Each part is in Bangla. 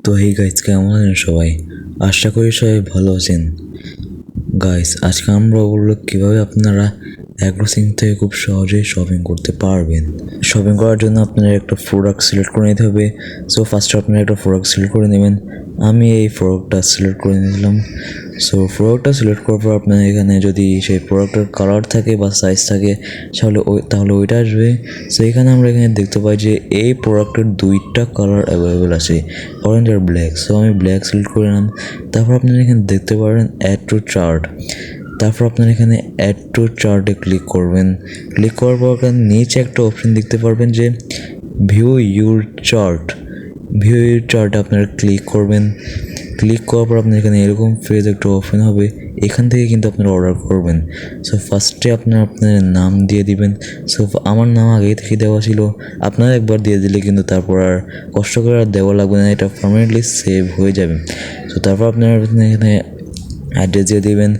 তো এই গাইজ কেমন আছেন সবাই? আশা করি সবাই ভালো আছেন। গাইজ আজকে আমরা বলবো কীভাবে আপনারা অ্যাগ্রোসিং থেকে খুব সহজেই শপিং করতে পারবেন। শপিং করার জন্য আপনারা একটা প্রোডাক্ট সিলেক্ট করে নিতে হবে। সো ফার্স্টে আপনারা একটা প্রোডাক্ট সিলেক্ট করে নেবেন। আমি এই প্রোডাক্টটা সিলেক্ট করে নিলাম। সো প্রোডাক্টটা সিলেক্ট করার পর আপনার এখানে যদি সেই প্রোডাক্টের কালার থাকে বা সাইজ থাকে তাহলে ওইটা আসবে। সো এখানে আমরা এখানে দেখতে পাই যে এই প্রোডাক্টের দুইটা কালার অ্যাভেলেবেল আছে, অরেঞ্জ আর ব্ল্যাক। সো আমি ব্ল্যাক সিলেক্ট করে নিলাম। তারপর আপনারা এখানে দেখতে পারেন অ্যাড টু চার্ট। তারপর আপনারা এখানে অ্যাড টু চার্টে ক্লিক করবেন। ক্লিক করার পর নিচে একটা অপশন দেখতে পারবেন যে view your chart. View your চার্টে আপনারা ক্লিক করবেন। ক্লিক করার পর আপনার এখানে এরকম ফেজ একটা ওপেন হবে। এখান থেকে কিন্তু আপনারা অর্ডার করবেন। সো ফার্স্টে আপনার নাম দিয়ে দিবেন। সো আমার নাম আগে থেকে দেওয়া ছিল, আপনারা একবার দিয়ে দিলে কিন্তু তারপর আর কষ্ট করে আর দেওয়া লাগবে না, এটা পার্মানেন্টলি সেভ হয়ে যাবে। সো তারপর আপনারা এখানে অ্যাড্রেস দিয়ে দেবেন,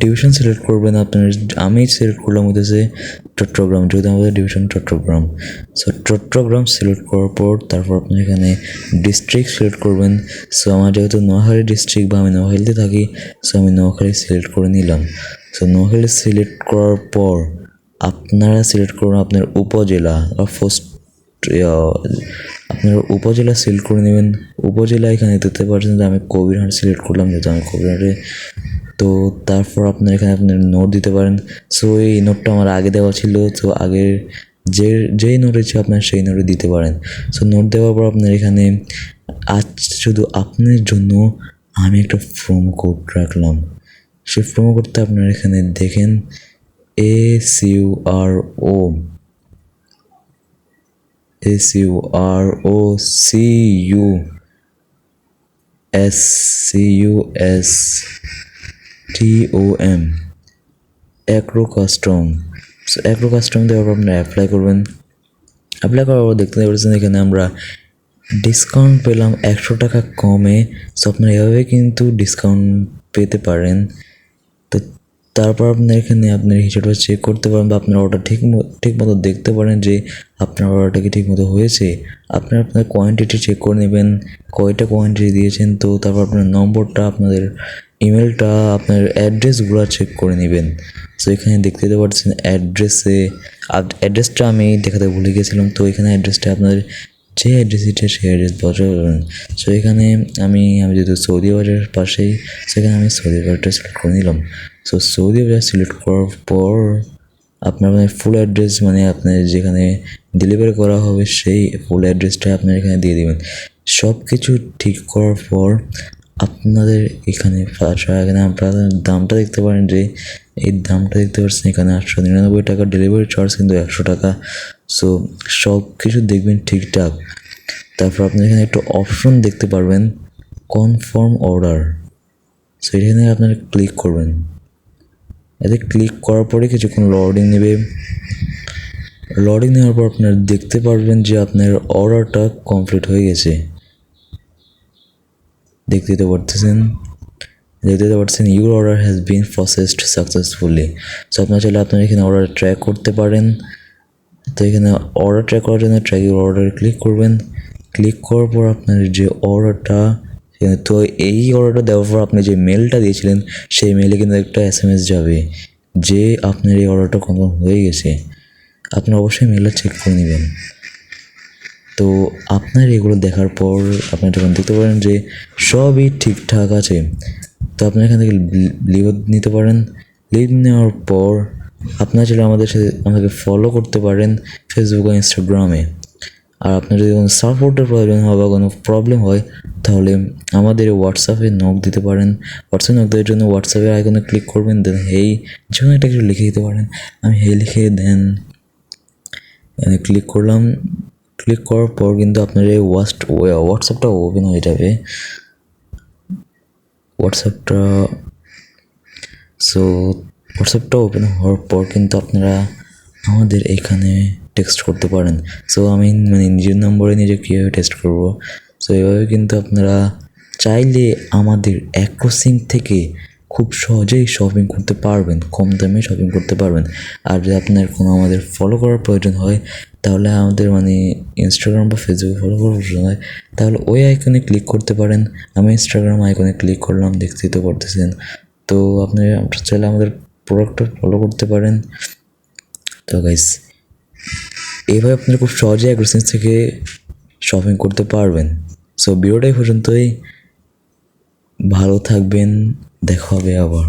ডিভিশন সিলেক্ট করবেন। আমি সিলেক্ট করলাম হচ্ছে চট্টগ্রাম, যেহেতু আমাদের division Chittagong. So Chittagong select করার পর তারপর আপনি এখানে ডিস্ট্রিক্ট সিলেক্ট করবেন। সো আমার যেহেতু নোয়াখালী ডিস্ট্রিক্ট বা আমি নোয়াখালীতে থাকি, সো আমি নোয়াখালী সিলেক্ট করে নিলাম। সো নোয়াখালী সিলেক্ট করার পর আপনারা সিলেক্ট করুন আপনার উপজেলা বা আপনার উপজেলা সিলেক্ট করে নেবেন। উপজেলা এখানে দেখতে পাচ্ছেন যে আমি কবিরহাট সিলেক্ট করলাম, যেহেতু আমি কবিরহাটে। তো তারপর আপনার এখানে আপনার নোট দিতে পারেন। সো এই নোটটা আমার আগে দেওয়া ছিল, তো আগের যেই নোট হচ্ছে আপনার সেই নোটে দিতে পারেন। সো নোট দেওয়ার পর আপনার এখানে আজ শুধু আপনার জন্য আমি একটা প্রোমো কোড রাখলাম। সেই প্রোমো কোডটা আপনারা এখানে দেখেন ACUROCUSTOM agro custom. So agro custom দেওয়ার পর আপনারা অ্যাপ্লাই করবেন। অ্যাপ্লাই করার পর দেখতে পাচ্ছেন এখানে আমরা ডিসকাউন্ট পেলাম 100 টাকা কমে। সো আপনারা এভাবে কিন্তু ডিসকাউন্ট পেতে পারেন। তো তারপর আপনার এখানে আপনার হিসাবটা চেক করতে পারেন বা আপনার অর্ডার ঠিক মতো দেখতে পারেন যে আপনার অর্ডারটা কি ঠিক মতো হয়েছে। আপনার কোয়ান্টিটি চেক করে নেবেন, কয়টা কোয়ান্টিটি দিয়েছেন। তো তারপর আপনার নম্বরটা, আপনাদের ইমেলটা, আপনার অ্যাড্রেসগুলো চেক করে নেবেন। সো এখানে দেখতে পাচ্ছেন অ্যাড্রেসটা আমি দেখাতে ভুলে গেছিলাম। তো এখানে অ্যাড্রেসটা আপনাদের যে অ্যাড্রেসটা সেই অ্যাড্রেস বসাবেন। সো এখানে আমি যেহেতু সৌদি আরবের পাশেই, সেখানে আমি সৌদি আরবটা সিলেক্ট করে নিলাম। সো সৌদি আরব সিলেক্ট করার পর আপনার ফুল অ্যাড্রেস, আপনার যেখানে ডেলিভারি করা হবে সেই ফুল অ্যাড্রেসটা আপনার এখানে দিয়ে দেবেন। সব কিছু ঠিক করার পর আপনাদের এখানে আপনারা দামটা দেখতে পারেন যে এই দামটা দেখতে পাচ্ছেন এখানে 899 টাকা, ডেলিভারি চার্জ কিন্তু 100 টাকা। সো সব কিছু দেখবেন ঠিকঠাক। তারপর আপনি এখানে একটা অপশন দেখতে পারবেন কনফার্ম অর্ডার। সো এখানে আপনারা ক্লিক করবেন। এতে ক্লিক করার পরে কিছুক্ষণ লোডিং নেবে। লোডিং নেওয়ার পর আপনারা দেখতে পারবেন যে আপনার অর্ডারটা কমপ্লিট হয়ে গেছে। দেখতে পাচ্ছেন your order has been processed successfully. So আপনারা চাইলে আপনারা এখানে অর্ডার ট্র্যাক করতে পারেন। তো এখানে অর্ডার ট্র্যাক করার জন্য ট্র্যাক ইউর অর্ডারে ক্লিক করবেন। ক্লিক করার পর আপনার যে অর্ডারটা, তো এই অর্ডারটা দেওয়ার পর আপনি যে মেলটা দিয়েছিলেন সেই মেলে কিন্তু একটা SMS যাবে যে আপনার এই অর্ডারটা কনফার্ম হয়ে গেছে। আপনি অবশ্যই মেলটা চেক করে নেবেন। তো আপনার এগুলো দেখার পর আপনি যখন দেখতে পারেন যে সবই ঠিকঠাক আছে, তো আপনি এখান থেকে লিভ নিতে পারেন। লিভ নেওয়ার পর আপনার চাইলে আমাদেরকে ফলো করতে পারেন ফেসবুক ও ইনস্টাগ্রামে। আর আপনার যদি কোনো সাপোর্টের প্রয়োজন হয় বা কোনো প্রবলেম হয় তাহলে আমাদের হোয়াটসঅ্যাপে নক দিতে পারেন। হোয়াটসঅ্যাপ নক দেওয়ার জন্য হোয়াটসঅ্যাপের আইকনে ক্লিক করবেন, দেন হেই যে কোনো একটা কিছু লিখে দিতে পারেন। আমি হেই লিখে দেন ক্লিক করলাম। ক্লিক করার পর কিন্তু আপনার এই হোয়াটসঅ্যাপটা ওপেন হয়ে যাবে। হোয়াটসঅ্যাপটা ওপেন হওয়ার পর কিন্তু আপনারা আমাদের এখানে টেক্সট করতে পারেন। সো আমি নিজের নম্বরে নিজে কীভাবে টেক্সট করব, সো এভাবে কিন্তু আপনারা চাইলে আমাদের অ্যাগ্রোসিং থেকে খুব সহজেই শপিং করতে পারবেন, কম দামে শপিং করতে পারবেন। আর যদি আপনার কোনো আমাদের ফলো করার প্রয়োজন হয় তাহলে আমাদের মানে ইনস্টাগ্রাম বা ফেসবুক ফলো করার প্রয়োজন হয়, তাহলে ওই আইকনে ক্লিক করতে পারেন। আমি ইনস্টাগ্রাম আইকনে ক্লিক করলাম, দেখতেই তো পারতেছেন। তো আপনারা চাইলে আমাদের প্রোডাক্টটা ফলো করতে পারেন। তো গাইস, এইভাবে আপনারা খুব সহজেই অ্যাগ্রোসেন্স থেকে শপিং করতে পারবেন। সো ভিডিওটাই পর্যন্তই, ভালো থাকবেন, দেখা হবে আবার।